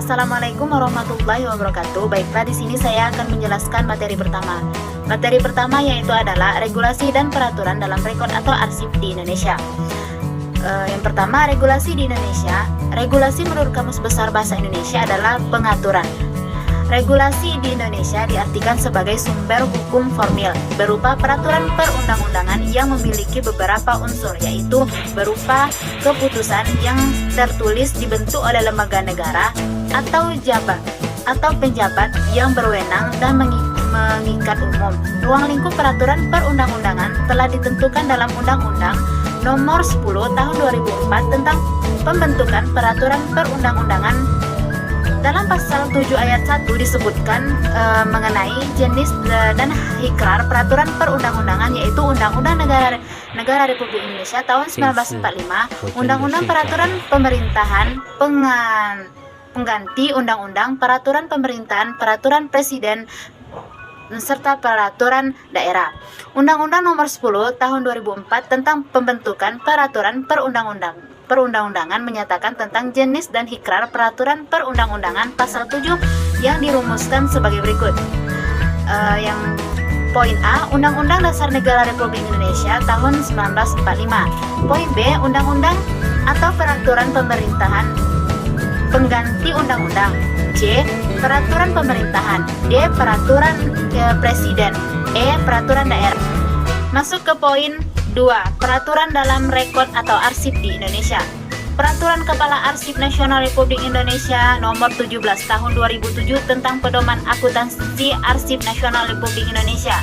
Assalamualaikum warahmatullahi wabarakatuh. Baiklah, di sini saya akan menjelaskan materi pertama. Materi pertama yaitu adalah regulasi dan peraturan dalam rekod atau arsip di Indonesia. Yang pertama, regulasi di Indonesia. Regulasi menurut Kamus Besar Bahasa Indonesia adalah pengaturan. Regulasi di Indonesia diartikan sebagai sumber hukum formil berupa peraturan perundang-undangan yang memiliki beberapa unsur, yaitu berupa keputusan yang tertulis dibentuk oleh lembaga negara atau penjabat yang berwenang dan mengikat umum. Ruang lingkup peraturan perundang-undangan telah ditentukan dalam Undang-Undang Nomor 10 Tahun 2004 tentang pembentukan peraturan perundang-undangan. Dalam pasal 7 ayat 1 disebutkan mengenai jenis dan hikrar peraturan perundang-undangan, yaitu Undang-Undang Negara Republik Indonesia tahun 1945, Undang-Undang Peraturan Pemerintahan pengganti Undang-Undang Peraturan Pemerintahan, Peraturan Presiden serta peraturan daerah. Undang-Undang Nomor 10 Tahun 2004 tentang pembentukan peraturan perundang-undangan menyatakan tentang jenis dan hikrar peraturan perundang-undangan. Pasal 7 yang dirumuskan sebagai berikut. Yang poin A, Undang-Undang Dasar Negara Republik Indonesia tahun 1945. Poin B, Undang-Undang atau peraturan pemerintahan pengganti undang-undang. C, peraturan pemerintahan. D, peraturan presiden. E, peraturan daerah. Masuk ke poin 2. Peraturan dalam rekod atau arsip di Indonesia. Peraturan Kepala Arsip Nasional Republik Indonesia Nomor 17 Tahun 2007 tentang pedoman akuntansi Arsip Nasional Republik Indonesia.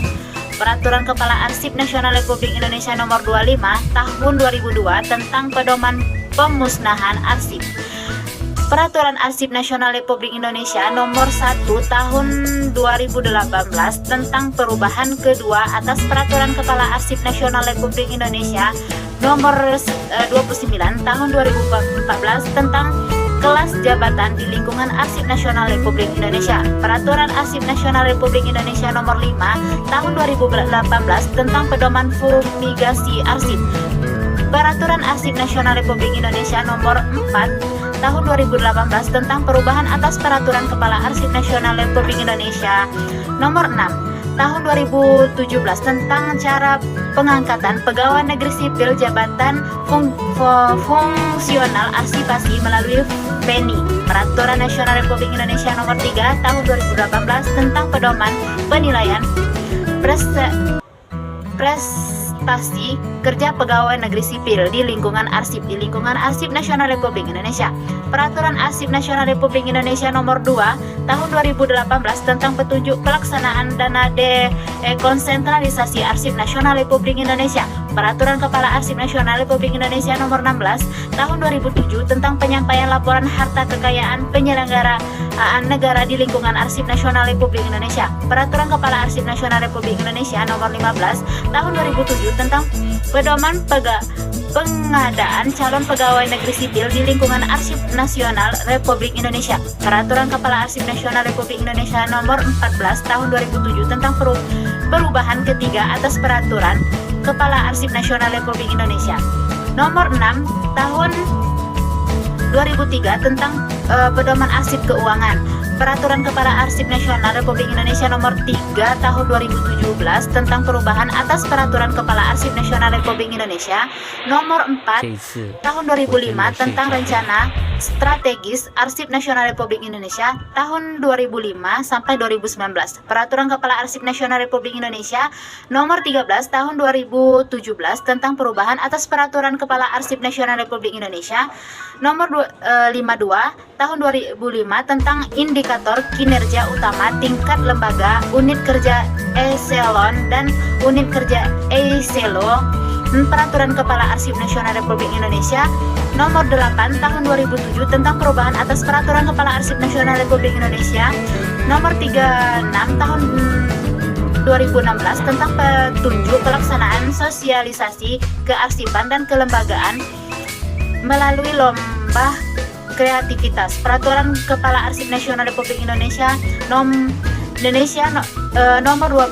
Peraturan Kepala Arsip Nasional Republik Indonesia Nomor 25 Tahun 2002 tentang pedoman pemusnahan arsip. Peraturan Arsip Nasional Republik Indonesia Nomor 1 Tahun 2018 tentang perubahan kedua atas Peraturan Kepala Arsip Nasional Republik Indonesia Nomor 29 Tahun 2014 tentang kelas jabatan di lingkungan Arsip Nasional Republik Indonesia. Peraturan Arsip Nasional Republik Indonesia Nomor 5 Tahun 2018 tentang pedoman fumigasi arsip. Peraturan Arsip Nasional Republik Indonesia Nomor 4 Tahun 2018 tentang perubahan atas Peraturan Kepala Arsip Nasional Republik Indonesia Nomor 6 Tahun 2017 tentang cara pengangkatan pegawai negeri sipil jabatan fungsional arsipasi melalui PENI. Peraturan Nasional Republik Indonesia Nomor 3 Tahun 2018 tentang pedoman penilaian prestasi kerja pegawai negeri sipil di lingkungan Arsip Nasional Republik Indonesia. Peraturan Arsip Nasional Republik Indonesia Nomor 2 Tahun 2018 tentang petunjuk pelaksanaan dana dekonsentralisasi Arsip Nasional Republik Indonesia. Peraturan Kepala Arsip Nasional Republik Indonesia Nomor 16 Tahun 2007 tentang penyampaian laporan harta kekayaan penyelenggaraan negara di lingkungan Arsip Nasional Republik Indonesia. Peraturan Kepala Arsip Nasional Republik Indonesia Nomor 15 Tahun 2007 tentang pedoman pengadaan calon pegawai negeri sipil di lingkungan Arsip Nasional Republik Indonesia. Peraturan Kepala Arsip Nasional Republik Indonesia Nomor 14 Tahun 2007 tentang perubahan ketiga atas Peraturan Kepala Arsip Nasional Republik Indonesia Nomor 6 Tahun 2003 tentang pedoman arsip keuangan. Peraturan Kepala Arsip Nasional Republik Indonesia Nomor 3 Tahun 2017 tentang perubahan atas Peraturan Kepala Arsip Nasional Republik Indonesia Nomor 4 Tahun 2005 tentang rencana strategis Arsip Nasional Republik Indonesia tahun 2005 sampai 2019. Peraturan Kepala Arsip Nasional Republik Indonesia Nomor 13 Tahun 2017 tentang perubahan atas Peraturan Kepala Arsip Nasional Republik Indonesia Nomor 52 Tahun 2005 tentang indikator kinerja utama tingkat lembaga, unit kerja eselon dan unit kerja eselo. Peraturan Kepala Arsip Nasional Republik Indonesia Nomor 8 Tahun 2007 tentang perubahan atas Peraturan Kepala Arsip Nasional Republik Indonesia Nomor 36 Tahun 2016 tentang petunjuk pelaksanaan sosialisasi kearsipan dan kelembagaan melalui lomba kreativitas. Peraturan Kepala Arsip Nasional Republik Indonesia Nomor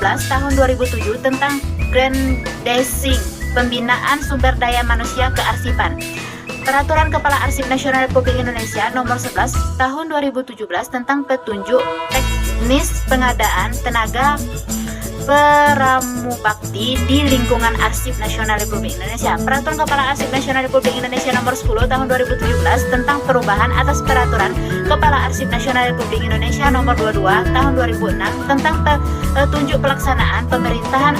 12 Tahun 2007 tentang Grandising pembinaan sumber daya manusia kearsipan. Peraturan Kepala Arsip Nasional Republik Indonesia Nomor 11 Tahun 2017 tentang petunjuk teknis pengadaan tenaga pramubakti di lingkungan Arsip Nasional Republik Indonesia. Peraturan Kepala Arsip Nasional Republik Indonesia Nomor 10 Tahun 2017 tentang perubahan atas Peraturan Kepala Arsip Nasional Republik Indonesia Nomor 22 Tahun 2006 tentang petunjuk pelaksanaan pemerintahan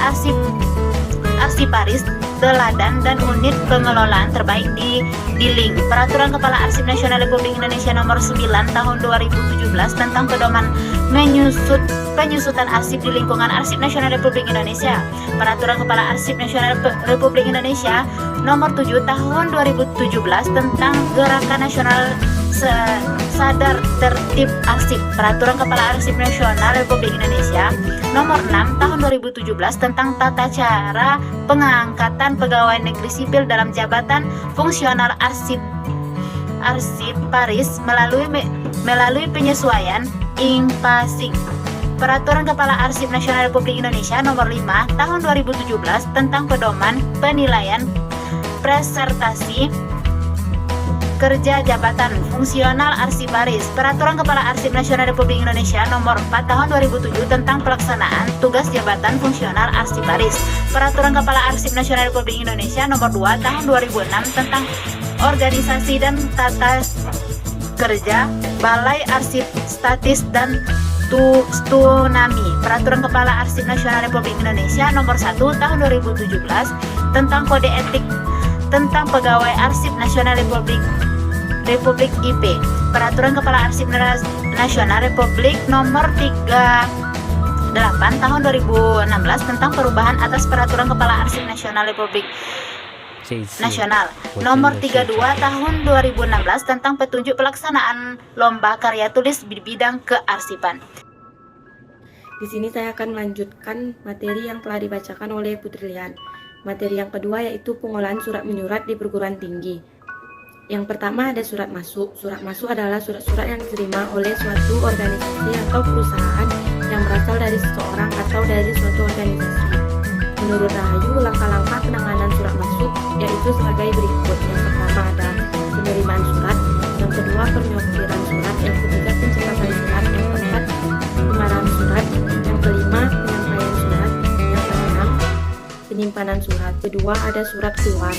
Arsiparis, teladan dan unit pengelolaan terbaik di link. Peraturan Kepala Arsip Nasional Republik Indonesia Nomor 9 Tahun 2017 tentang pedoman penyusutan arsip di lingkungan Arsip Nasional Republik Indonesia. Peraturan Kepala Arsip Nasional Republik Indonesia Nomor 7 Tahun 2017 tentang Gerakan Nasional Sadar Tertib Arsip. Peraturan Kepala Arsip Nasional Republik Indonesia Nomor 6 Tahun 2017 tentang tata cara pengangkatan pegawai negeri sipil dalam jabatan fungsional Arsiparis melalui penyesuaian impasing. Peraturan Kepala Arsip Nasional Republik Indonesia Nomor 5 Tahun 2017 tentang pedoman penilaian presertasi kerja jabatan fungsional Arsiparis. Peraturan Kepala Arsip Nasional Republik Indonesia Nomor 4 Tahun 2007 tentang pelaksanaan tugas jabatan fungsional Arsiparis. Peraturan Kepala Arsip Nasional Republik Indonesia Nomor 2 Tahun 2006 tentang organisasi dan tata kerja Balai Arsip Statis dan Tsunami. Peraturan Kepala Arsip Nasional Republik Indonesia Nomor 1 Tahun 2017 tentang kode etik tentang pegawai Arsip Nasional Republik IP. Peraturan Kepala Arsip Nasional Republik Nomor 38 Tahun 2016 tentang perubahan atas Peraturan Kepala Arsip Nasional Republik Nasional Nomor 32 Tahun 2016 tentang petunjuk pelaksanaan lomba karya tulis di bidang kearsipan. Di sini saya akan melanjutkan materi yang telah dibacakan oleh Putri Lian. Materi yang kedua yaitu pengolahan surat menyurat di perguruan tinggi. Yang pertama ada surat masuk. Surat masuk adalah surat-surat yang diterima oleh suatu organisasi atau perusahaan yang berasal dari seseorang atau dari suatu organisasi. Menurut Rahayu, langkah-langkah penanganan surat masuk yaitu sebagai berikut. Yang pertama ada penerimaan surat, yang kedua penyortiran surat, yang ketiga pencatatan surat, yang keempat pengarahan surat, yang kelima penyampaian surat, yang keenam penyimpanan surat. Kedua ada surat keluar.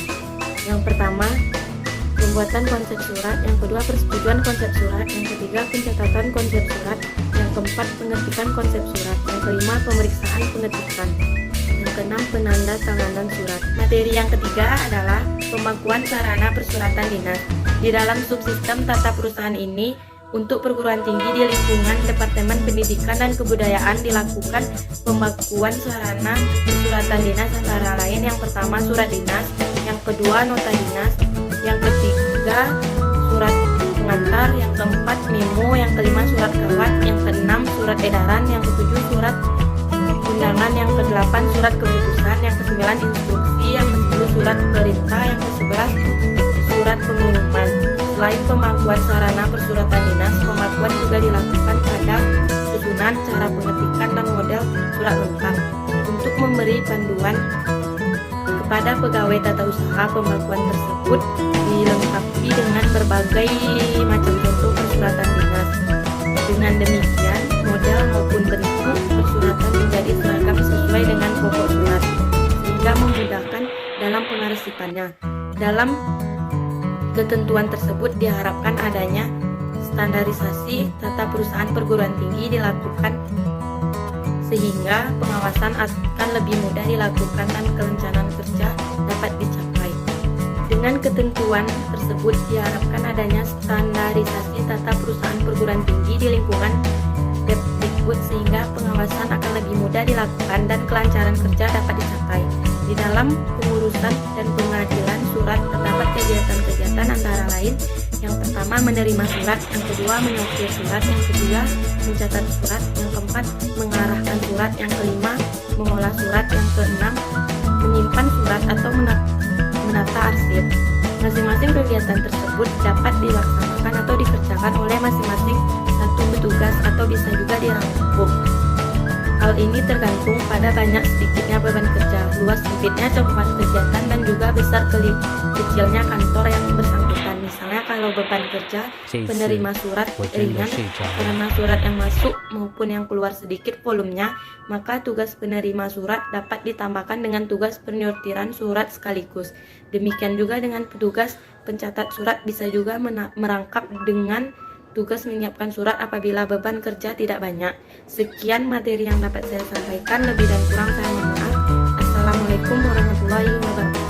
Yang pertama pembuatan konsep surat, yang kedua persetujuan konsep surat, yang ketiga pencatatan konsep surat, yang keempat pengetikan konsep surat, yang kelima pemeriksaan pengetikan, yang keenam penanda tanganan surat. Materi yang ketiga adalah pembakuan sarana persuratan dinas. Di dalam subsistem tata perusahaan ini, untuk perguruan tinggi di lingkungan Departemen Pendidikan dan Kebudayaan dilakukan pembakuan sarana persuratan dinas antara lain yang pertama surat dinas, yang kedua nota dinas, yang ketiga surat pengantar, yang keempat memo, yang kelima surat kawat, yang keenam surat edaran, yang ketujuh surat undangan, yang kedelapan surat keputusan, yang kesembilan instruksi, yang kesepuluh surat perintah, yang kesebelas surat pengumuman. Selain pembakuan sarana persuratan dinas, pembakuan juga dilakukan pada susunan, cara pengetikan, dan model surat lengkap. Untuk memberi panduan kepada pegawai tata usaha, pembakuan tersebut dilengkapi dengan berbagai macam contoh persuratan dinas. Dengan demikian, model maupun bentuk persuratan menjadi seragam sesuai dengan pokok surat, sehingga memudahkan dalam pengarsipannya. Dalam ketentuan tersebut diharapkan adanya standarisasi tata perusahaan perguruan tinggi dilakukan sehingga pengawasan akan lebih mudah dilakukan dan kelencaran kerja dapat dicapai. Dengan ketentuan tersebut diharapkan adanya standarisasi tata perusahaan perguruan tinggi di lingkungan Depdikbud sehingga pengawasan akan lebih mudah dilakukan dan kelancaran kerja dapat dicapai. Di dalam pengurusan dan pengadilan surat terdapat kegiatan-kegiatan antara lain yang pertama menerima surat, yang kedua menyortir surat, yang ketiga mencatat surat, yang keempat mengarahkan surat, yang kelima mengolah surat, yang keenam menyimpan surat atau menata arsip. Masing-masing kegiatan tersebut dapat dilaksanakan atau dikerjakan oleh masing-masing satu petugas atau bisa juga dirangkum. Hal ini tergantung pada banyak sedikitnya beban kerja. luas sempitnya cakupan kegiatan dan juga besar kecilnya kantor yang bersangkutan. Misalnya kalau beban kerja penerima surat ringan karena surat yang masuk maupun yang keluar sedikit volumenya, maka tugas penerima surat dapat ditambahkan dengan tugas penyortiran surat sekaligus. Demikian juga dengan petugas pencatat surat bisa juga merangkap dengan tugas menyiapkan surat apabila beban kerja tidak banyak. Sekian materi yang dapat saya sampaikan, lebih dan kurang saya mohon maaf. Assalamualaikum warahmatullahi wabarakatuh.